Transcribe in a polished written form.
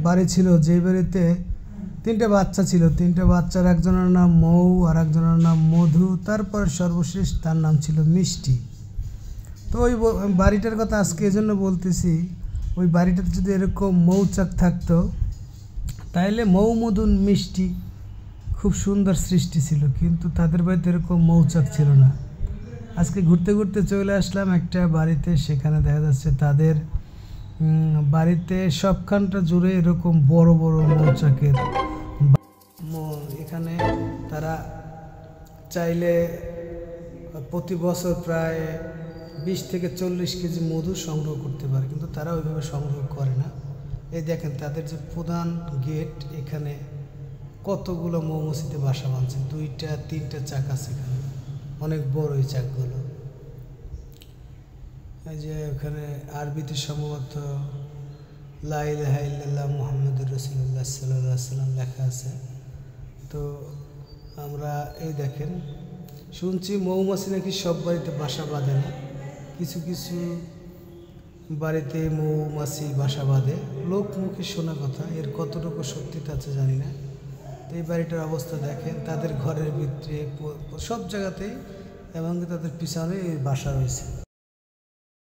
বাড়ি ছিল, যেই বাড়িতে 3টে বাচ্চা ছিল। 3টে বাচ্চার একজনের নাম মৌ, আর একজনের নাম মধু, তারপর সর্বশেষ তার নাম ছিল মিষ্টি। তো ওই বাড়িটার কথা আজকে এজন্য বলতেছি, ওই বাড়িটাতে যদি এরকম মৌচাক থাকতো তাইলে মৌ মধু মিষ্টি খুব সুন্দর সৃষ্টি ছিল, কিন্তু তাদের বাড়িতে এরকম মৌচাক ছিল না। আজকে ঘুরতে ঘুরতে চলে আসলাম একটা বাড়িতে, সেখানে দেখা যাচ্ছে তাদের বাড়িতে সবখানটা জুড়ে এরকম বড় বড় মৌচাকের। এখানে তারা চাইলে প্রতি বছর প্রায় 20 থেকে 40 কেজি মধু সংগ্রহ করতে পারে, কিন্তু তারা ওইভাবে সংগ্রহ করে না। এই দেখেন তাদের যে প্রধান গেট, এখানে কতগুলো মৌমাছিতে বাসা বাঁধছে। 2টা 3টা চাক আছে এখানে, অনেক বড় এই চাকগুলো। এই যে ওখানে আরবিতে সম্ভবত লা ইলাহা ইল্লাল্লাহ মুহাম্মাদুর রাসূলুল্লাহ সাল্লাল্লাহু আলাইহি ওয়াসাল্লাম লেখা আছে। তো আমরা এই দেখেন, শুনছি মৌমাছি নাকি সব বাড়িতে বাসা বাঁধে না, কিছু কিছু বাড়িতে মৌমাছি বাসা বাঁধে, লোক মুখে শোনা কথা। এর কতটুকু সত্যিটা আছে জানি না। তো এই বাড়িটার অবস্থা দেখেন, তাদের ঘরের ভিতরে সব জায়গাতেই, এবং তাদের পিছনে এই বাসা রয়েছে।